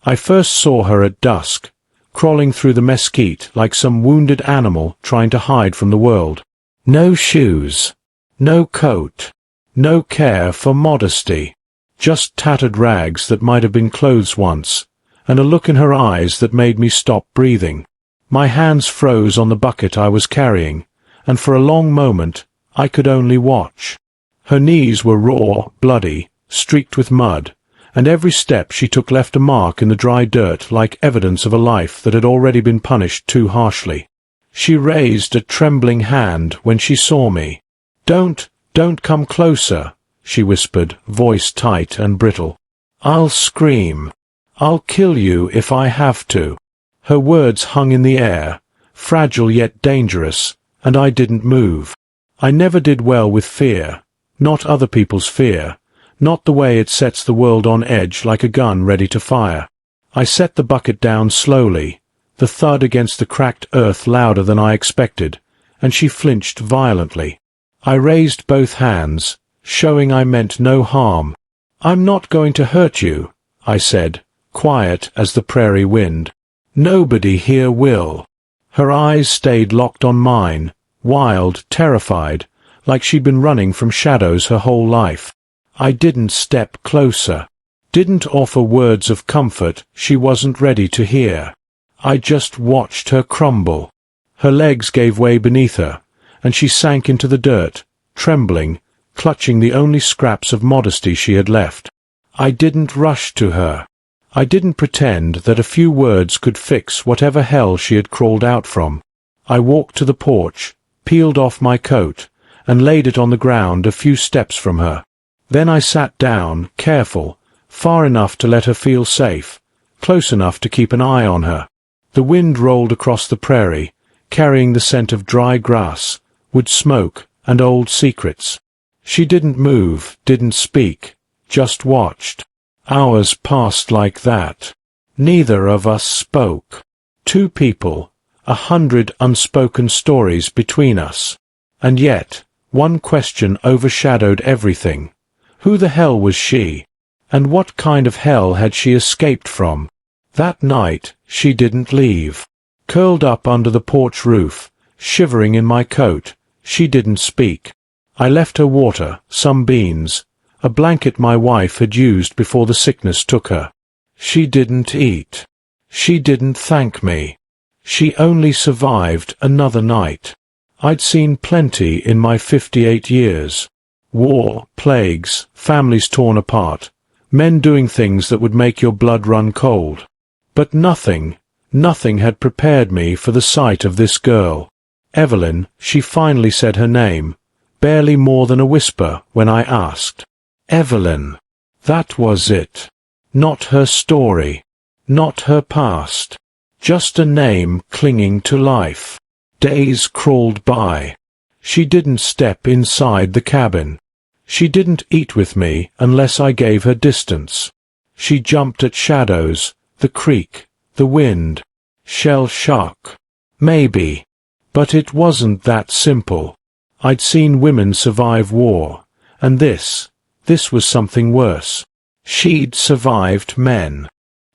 I first saw her at dusk, crawling through the mesquite like some wounded animal trying to hide from the world. No shoes, no coat, no care for modesty, just tattered rags that might have been clothes once, and a look in her eyes that made me stop breathing. My hands froze on the bucket I was carrying, and for a long moment I could only watch. Her knees were raw, bloody, streaked with mud, and every step she took left a mark in the dry dirt like evidence of a life that had already been punished too harshly. She raised a trembling hand when she saw me. Don't come closer," she whispered, voice tight and brittle. "I'll scream. I'll kill you if I have to." Her words hung in the air, fragile yet dangerous, and I didn't move. I never did well with fear, not other people's fear, not the way it sets the world on edge like a gun ready to fire. I set the bucket down slowly, the thud against the cracked earth louder than I expected, and she flinched violently. I raised both hands, showing I meant no harm. "I'm not going to hurt you," I said, quiet as the prairie wind. "Nobody here will." Her eyes stayed locked on mine, wild, terrified, like she'd been running from shadows her whole life. I didn't step closer, didn't offer words of comfort she wasn't ready to hear. I just watched her crumble. Her legs gave way beneath her, and she sank into the dirt, trembling, clutching the only scraps of modesty she had left. I didn't rush to her. I didn't pretend that a few words could fix whatever hell she had crawled out from. I walked to the porch, peeled off my coat, and laid it on the ground a few steps from her. Then I sat down, careful, far enough to let her feel safe, close enough to keep an eye on her. The wind rolled across the prairie, carrying the scent of dry grass, wood smoke, and old secrets. She didn't move, didn't speak, just watched. Hours passed like that. Neither of us spoke. Two people, 100 unspoken stories between us. And yet, one question overshadowed everything. Who the hell was she? And what kind of hell had she escaped from? That night, she didn't leave. Curled up under the porch roof, shivering in my coat, she didn't speak. I left her water, some beans, a blanket my wife had used before the sickness took her. She didn't eat. She didn't thank me. She only survived another night. I'd seen plenty in my 58 years. War, plagues, families torn apart, men doing things that would make your blood run cold. But nothing had prepared me for the sight of this girl. Evelyn, she finally said her name, barely more than a whisper when I asked. Evelyn. That was it. Not her story. Not her past. Just a name clinging to life. Days crawled by. She didn't step inside the cabin. She didn't eat with me unless I gave her distance. She jumped at shadows, the creek, the wind. Shell shock. Maybe. But it wasn't that simple. I'd seen women survive war, and this was something worse. She'd survived men.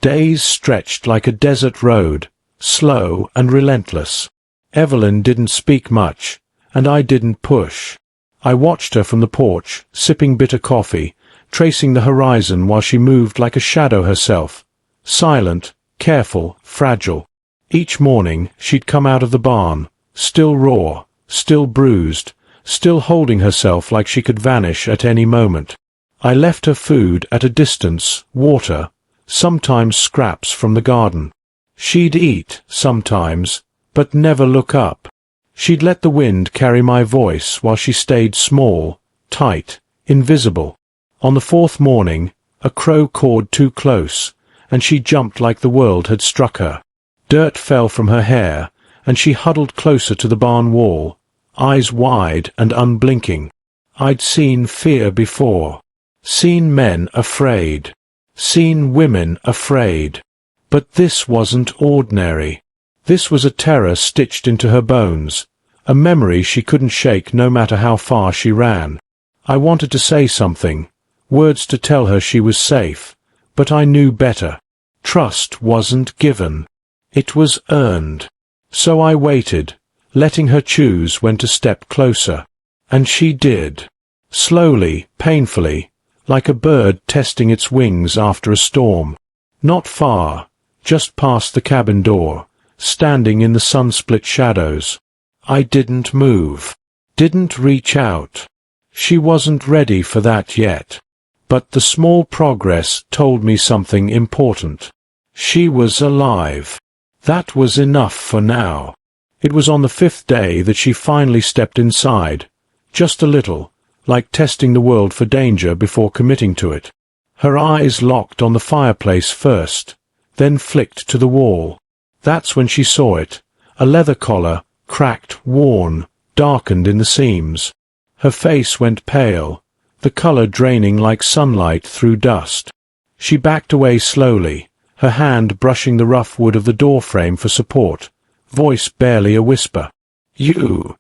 Days stretched like a desert road, slow and relentless. Evelyn didn't speak much, and I didn't push. I watched her from the porch, sipping bitter coffee, tracing the horizon while she moved like a shadow herself, silent, careful, fragile. Each morning she'd come out of the barn, still raw, still bruised, still holding herself like she could vanish at any moment. I left her food at a distance, water, sometimes scraps from the garden. She'd eat, sometimes, but never look up. She'd let the wind carry my voice while she stayed small, tight, invisible. On the fourth morning, a crow cawed too close, and she jumped like the world had struck her. Dirt fell from her hair, and she huddled closer to the barn wall, eyes wide and unblinking. I'd seen fear before. Seen men afraid. Seen women afraid. But this wasn't ordinary. This was a terror stitched into her bones, a memory she couldn't shake no matter how far she ran. I wanted to say something, words to tell her she was safe, but I knew better. Trust wasn't given. It was earned. So I waited, letting her choose when to step closer. And she did. Slowly, painfully, like a bird testing its wings after a storm. Not far, just past the cabin door, standing in the sun-split shadows. I didn't move. Didn't reach out. She wasn't ready for that yet. But the small progress told me something important. She was alive. That was enough for now. It was on the 5th day that she finally stepped inside, just a little, like testing the world for danger before committing to it. Her eyes locked on the fireplace first, then flicked to the wall. That's when she saw it, a leather collar, cracked, worn, darkened in the seams. Her face went pale, the color draining like sunlight through dust. She backed away slowly, her hand brushing the rough wood of the doorframe for support, voice barely a whisper. You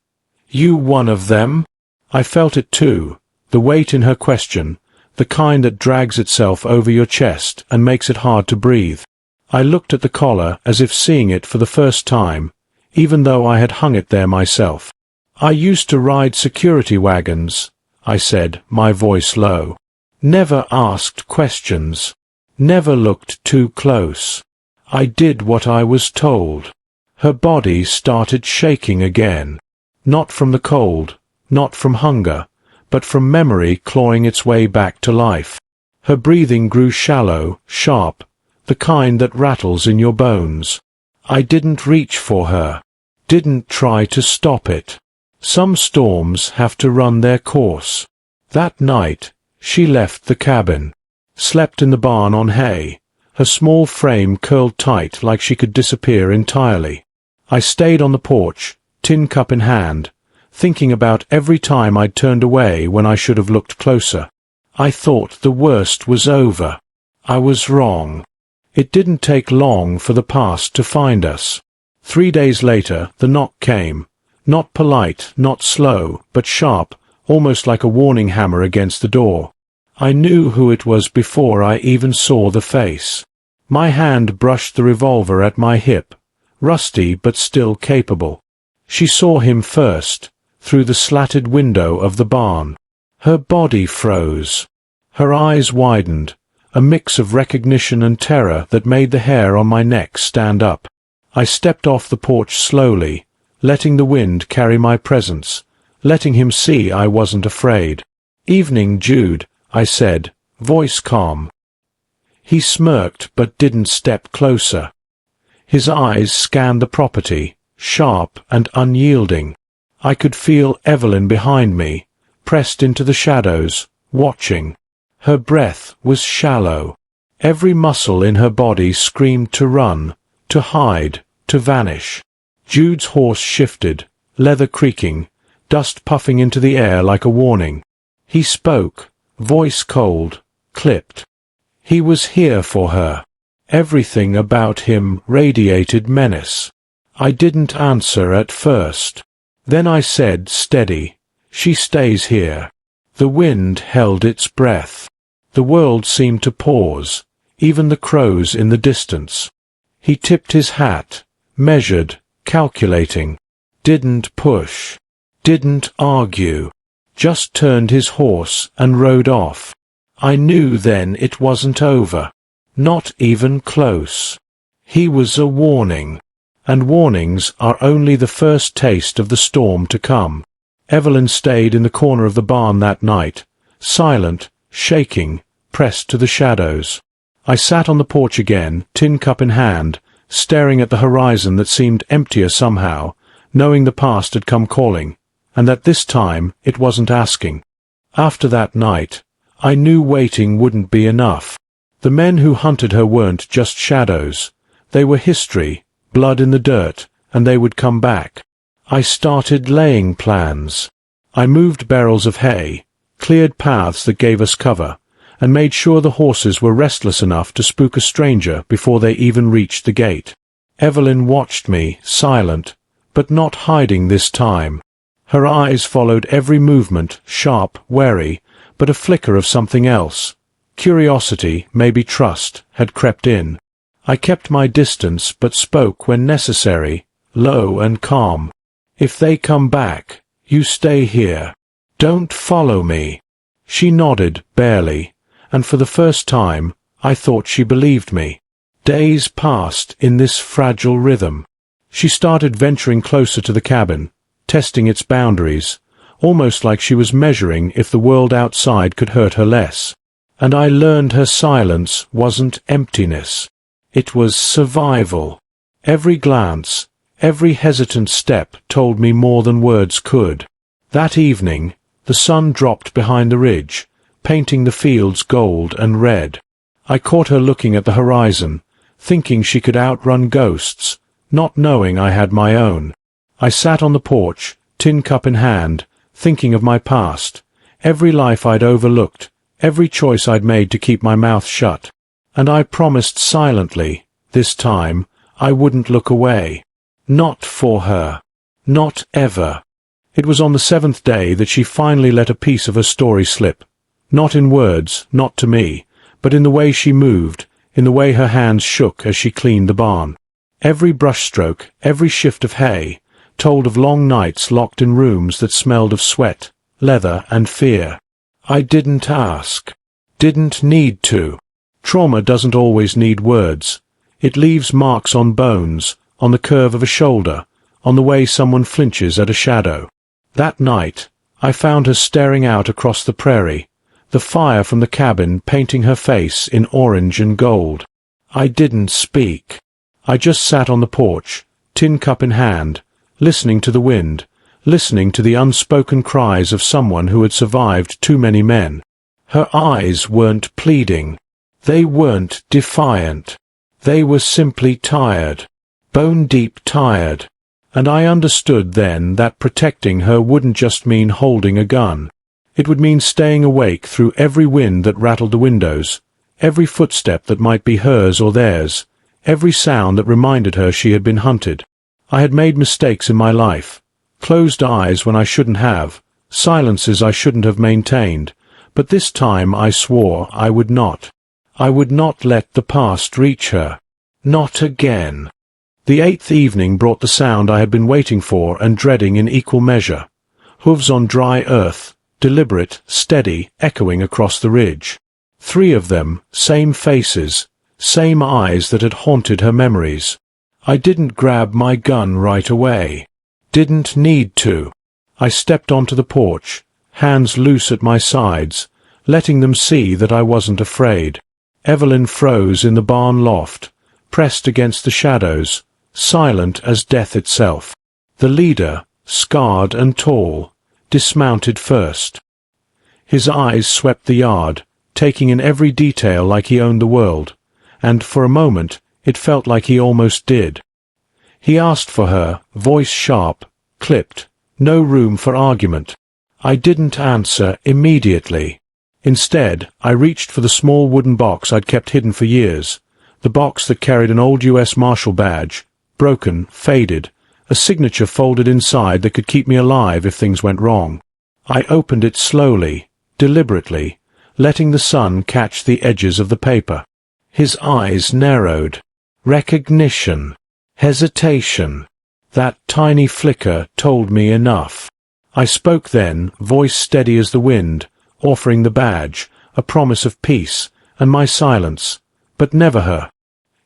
one of them? I felt it too, the weight in her question, the kind that drags itself over your chest and makes it hard to breathe. I looked at the collar as if seeing it for the first time, even though I had hung it there myself. I used to ride security wagons, I said, my voice low. Never asked questions. Never looked too close. I did what I was told. Her body started shaking again. Not from the cold, not from hunger, but from memory clawing its way back to life. Her breathing grew shallow, sharp, the kind that rattles in your bones. I didn't reach for her. Didn't try to stop it. Some storms have to run their course. That night, she left the cabin. Slept in the barn on hay, her small frame curled tight like she could disappear entirely. I stayed on the porch, tin cup in hand, thinking about every time I'd turned away when I should have looked closer. I thought the worst was over. I was wrong. It didn't take long for the past to find us. 3 days later, the knock came. Not polite, not slow, but sharp, almost like a warning hammer against the door. I knew who it was before I even saw the face. My hand brushed the revolver at my hip, rusty but still capable. She saw him first, through the slatted window of the barn. Her body froze. Her eyes widened, a mix of recognition and terror that made the hair on my neck stand up. I stepped off the porch slowly, letting the wind carry my presence, letting him see I wasn't afraid. "Evening, Jude," I said, voice calm. He smirked but didn't step closer. His eyes scanned the property, sharp and unyielding. I could feel Evelyn behind me, pressed into the shadows, watching. Her breath was shallow. Every muscle in her body screamed to run, to hide, to vanish. Jude's horse shifted, leather creaking, dust puffing into the air like a warning. He spoke, voice cold, clipped. He was here for her. Everything about him radiated menace. I didn't answer at first. Then I said, steady, "She stays here." The wind held its breath. The world seemed to pause, even the crows in the distance. He tipped his hat, measured, calculating. Didn't push. Didn't argue. Just turned his horse and rode off. I knew then it wasn't over. Not even close. He was a warning. And warnings are only the first taste of the storm to come. Evelyn stayed in the corner of the barn that night, silent, shaking, pressed to the shadows. I sat on the porch again, tin cup in hand, staring at the horizon that seemed emptier somehow, knowing the past had come calling, and that this time it wasn't asking. After that night, I knew waiting wouldn't be enough. The men who hunted her weren't just shadows. They were history, blood in the dirt, and they would come back. I started laying plans. I moved barrels of hay, cleared paths that gave us cover, and made sure the horses were restless enough to spook a stranger before they even reached the gate. Evelyn watched me, silent, but not hiding this time. Her eyes followed every movement, sharp, wary, but a flicker of something else. Curiosity, maybe trust, had crept in. I kept my distance but spoke when necessary, low and calm. If they come back, you stay here. Don't follow me. She nodded, barely, and for the first time, I thought she believed me. Days passed in this fragile rhythm. She started venturing closer to the cabin, testing its boundaries, almost like she was measuring if the world outside could hurt her less. And I learned her silence wasn't emptiness. It was survival. Every glance, every hesitant step told me more than words could. That evening, the sun dropped behind the ridge, painting the fields gold and red. I caught her looking at the horizon, thinking she could outrun ghosts, not knowing I had my own. I sat on the porch, tin cup in hand, thinking of my past, every life I'd overlooked, every choice I'd made to keep my mouth shut. And I promised silently, this time, I wouldn't look away. Not for her. Not ever. It was on the 7th day that she finally let a piece of her story slip. Not in words, not to me, but in the way she moved, in the way her hands shook as she cleaned the barn. Every brushstroke, every shift of hay, told of long nights locked in rooms that smelled of sweat, leather, and fear. I didn't ask. Didn't need to. Trauma doesn't always need words. It leaves marks on bones, on the curve of a shoulder, on the way someone flinches at a shadow. That night, I found her staring out across the prairie, the fire from the cabin painting her face in orange and gold. I didn't speak. I just sat on the porch, tin cup in hand, listening to the wind, listening to the unspoken cries of someone who had survived too many men. Her eyes weren't pleading. They weren't defiant. They were simply tired. Bone-deep tired. And I understood then that protecting her wouldn't just mean holding a gun. It would mean staying awake through every wind that rattled the windows, every footstep that might be hers or theirs, every sound that reminded her she had been hunted. I had made mistakes in my life, closed eyes when I shouldn't have, silences I shouldn't have maintained, but this time I swore I would not. I would not let the past reach her. Not again. The 8th evening brought the sound I had been waiting for and dreading in equal measure. Hooves on dry earth, deliberate, steady, echoing across the ridge. 3 of them, same faces, same eyes that had haunted her memories. I didn't grab my gun right away. Didn't need to. I stepped onto the porch, hands loose at my sides, letting them see that I wasn't afraid. Evelyn froze in the barn loft, pressed against the shadows, silent as death itself. The leader, scarred and tall, dismounted first. His eyes swept the yard, taking in every detail like he owned the world, and for a moment it felt like he almost did. He asked for her, voice sharp, clipped, no room for argument. I didn't answer immediately. Instead, I reached for the small wooden box I'd kept hidden for years, the box that carried an old U.S. Marshal badge, broken, faded, a signature folded inside that could keep me alive if things went wrong. I opened it slowly, deliberately, letting the sun catch the edges of the paper. His eyes narrowed. Recognition. Hesitation. That tiny flicker told me enough. I spoke then, voice steady as the wind, offering the badge, a promise of peace, and my silence, but never her.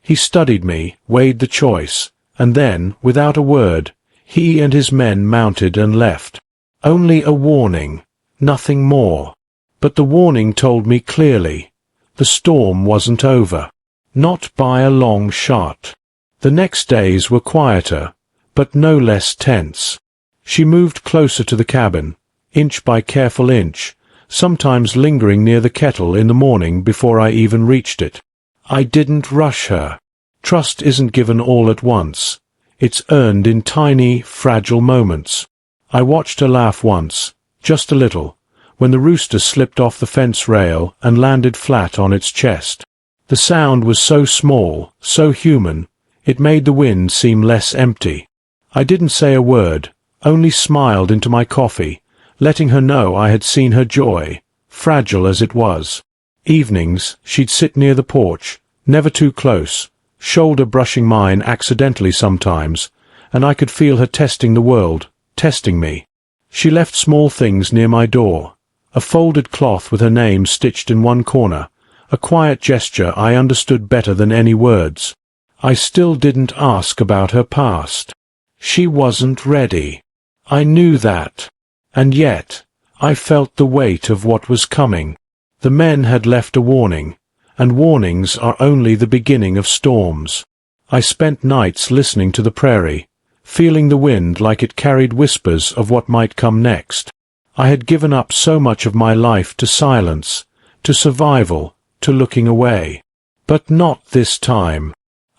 He studied me, weighed the choice, and then, without a word, he and his men mounted and left. Only a warning, nothing more. But the warning told me clearly, the storm wasn't over. Not by a long shot. The next days were quieter, but no less tense. She moved closer to the cabin, inch by careful inch, sometimes lingering near the kettle in the morning before I even reached it. I didn't rush her. Trust isn't given all at once. It's earned in tiny, fragile moments. I watched her laugh once, just a little, when the rooster slipped off the fence rail and landed flat on its chest. The sound was so small, so human, it made the wind seem less empty. I didn't say a word, only smiled into my coffee, letting her know I had seen her joy, fragile as it was. Evenings, she'd sit near the porch, never too close, shoulder brushing mine accidentally sometimes, and I could feel her testing the world, testing me. She left small things near my door, a folded cloth with her name stitched in one corner, a quiet gesture I understood better than any words. I still didn't ask about her past. She wasn't ready. I knew that. And yet, I felt the weight of what was coming. The men had left a warning, and warnings are only the beginning of storms. I spent nights listening to the prairie, feeling the wind like it carried whispers of what might come next. I had given up so much of my life to silence, to survival, to looking away. But not this time.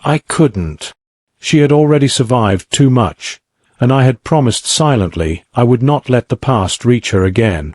I couldn't. She had already survived too much, and I had promised silently I would not let the past reach her again.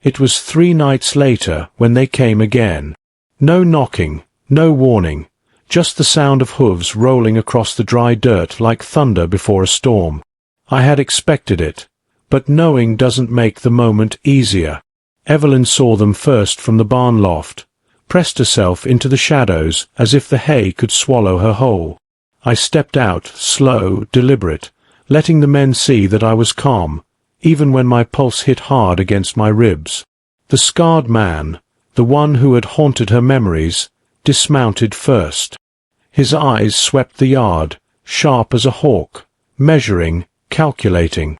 It was 3 nights later when they came again. No knocking, no warning, just the sound of hooves rolling across the dry dirt like thunder before a storm. I had expected it, but knowing doesn't make the moment easier. Evelyn saw them first from the barn loft, pressed herself into the shadows as if the hay could swallow her whole. I stepped out, slow, deliberate, letting the men see that I was calm, even when my pulse hit hard against my ribs. The scarred man, the one who had haunted her memories, dismounted first. His eyes swept the yard, sharp as a hawk, measuring, calculating.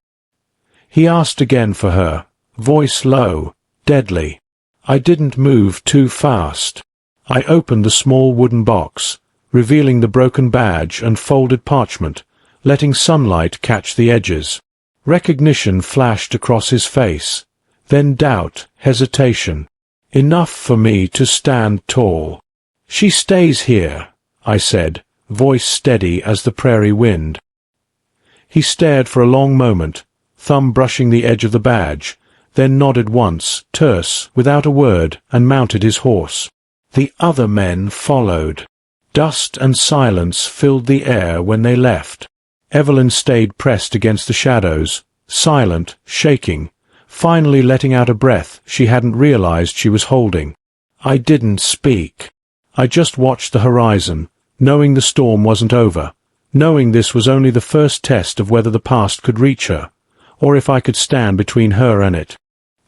He asked again for her, voice low, deadly. I didn't move too fast. I opened the small wooden box, revealing the broken badge and folded parchment, letting sunlight catch the edges. Recognition flashed across his face, then doubt, hesitation. Enough for me to stand tall. She stays here, I said, voice steady as the prairie wind. He stared for a long moment, thumb brushing the edge of the badge, then nodded once, terse, without a word, and mounted his horse. The other men followed. Dust and silence filled the air when they left. Evelyn stayed pressed against the shadows, silent, shaking, finally letting out a breath she hadn't realized she was holding. I didn't speak. I just watched the horizon, knowing the storm wasn't over, knowing this was only the first test of whether the past could reach her, or if I could stand between her and it.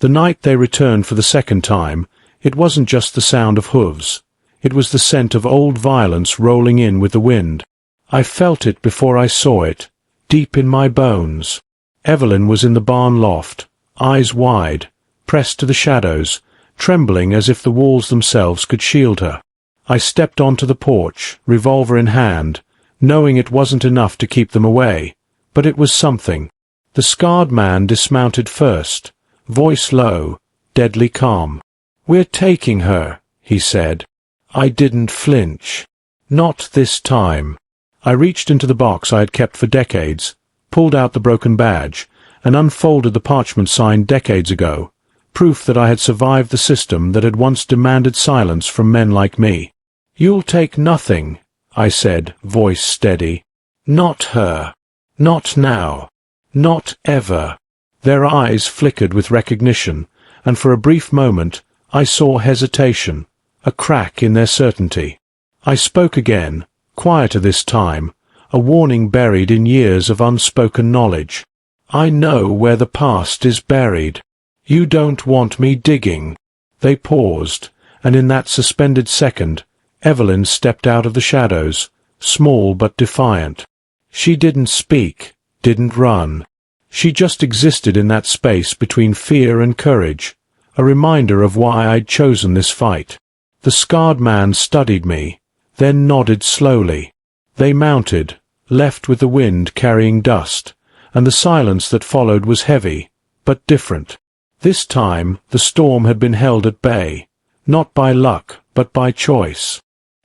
The night they returned for the second time, it wasn't just the sound of hooves. It was the scent of old violence rolling in with the wind. I felt it before I saw it, deep in my bones. Evelyn was in the barn loft, eyes wide, pressed to the shadows, trembling as if the walls themselves could shield her. I stepped onto the porch, revolver in hand, knowing it wasn't enough to keep them away, but it was something. The scarred man dismounted first, voice low, deadly calm. "We're taking her," he said. I didn't flinch. Not this time. I reached into the box I had kept for decades, pulled out the broken badge, and unfolded the parchment signed decades ago, proof that I had survived the system that had once demanded silence from men like me. "You'll take nothing," I said, voice steady. "Not her. Not now. Not ever." Their eyes flickered with recognition, and for a brief moment I saw hesitation, a crack in their certainty. I spoke again, quieter this time, a warning buried in years of unspoken knowledge. "I know where the past is buried. You don't want me digging." They paused, and in that suspended second, Evelyn stepped out of the shadows, small but defiant. She didn't speak, didn't run. She just existed in that space between fear and courage, a reminder of why I'd chosen this fight. The scarred man studied me, then nodded slowly. They mounted, left with the wind carrying dust, and the silence that followed was heavy, but different. This time the storm had been held at bay, not by luck, but by choice.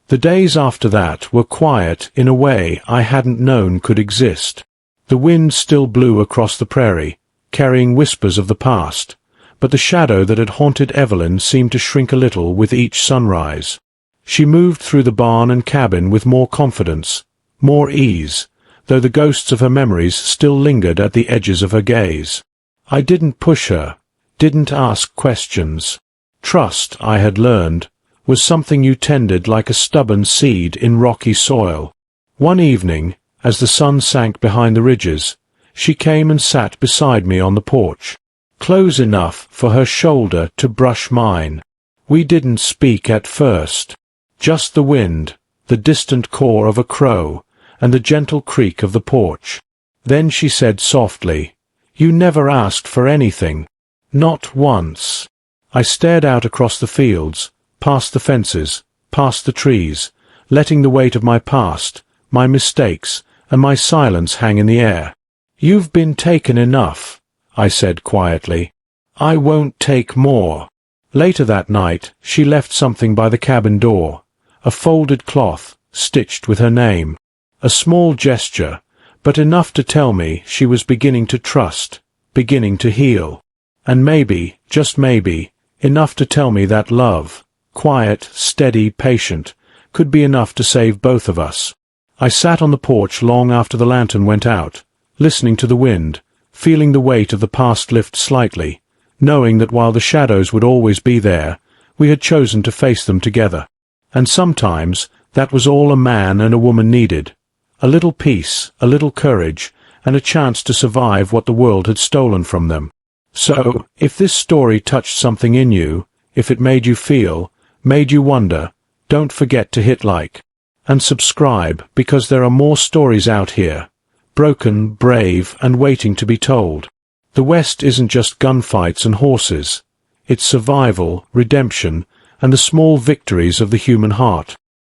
The days after that were quiet in a way I hadn't known could exist. The wind still blew across the prairie, carrying whispers of the past, but the shadow that had haunted Evelyn seemed to shrink a little with each sunrise. She moved through the barn and cabin with more confidence, more ease, though the ghosts of her memories still lingered at the edges of her gaze. I didn't push her, didn't ask questions. Trust, I had learned, was something you tended like a stubborn seed in rocky soil. One evening, as the sun sank behind the ridges, she came and sat beside me on the porch, close enough for her shoulder to brush mine. We didn't speak at first. Just the wind, the distant caw of a crow, and the gentle creak of the porch. Then she said softly, "You never asked for anything. Not once." I stared out across the fields, past the fences, past the trees, letting the weight of my past, my mistakes, and my silence hang in the air. "You've been taken enough," I said quietly. "I won't take more." Later that night, she left something by the cabin door, a folded cloth, stitched with her name. A small gesture, but enough to tell me she was beginning to trust, beginning to heal. And maybe, just maybe, enough to tell me that love, quiet, steady, patient, could be enough to save both of us. I sat on the porch long after the lantern went out, listening to the wind, feeling the weight of the past lift slightly, knowing that while the shadows would always be there, we had chosen to face them together. And sometimes that was all a man and a woman needed. A little peace, a little courage, and a chance to survive what the world had stolen from them. So, if this story touched something in you, if it made you feel, made you wonder, don't forget to hit like and subscribe, because there are more stories out here, broken, brave, and waiting to be told. The West isn't just gunfights and horses. It's survival, redemption, and the small victories of the human heart.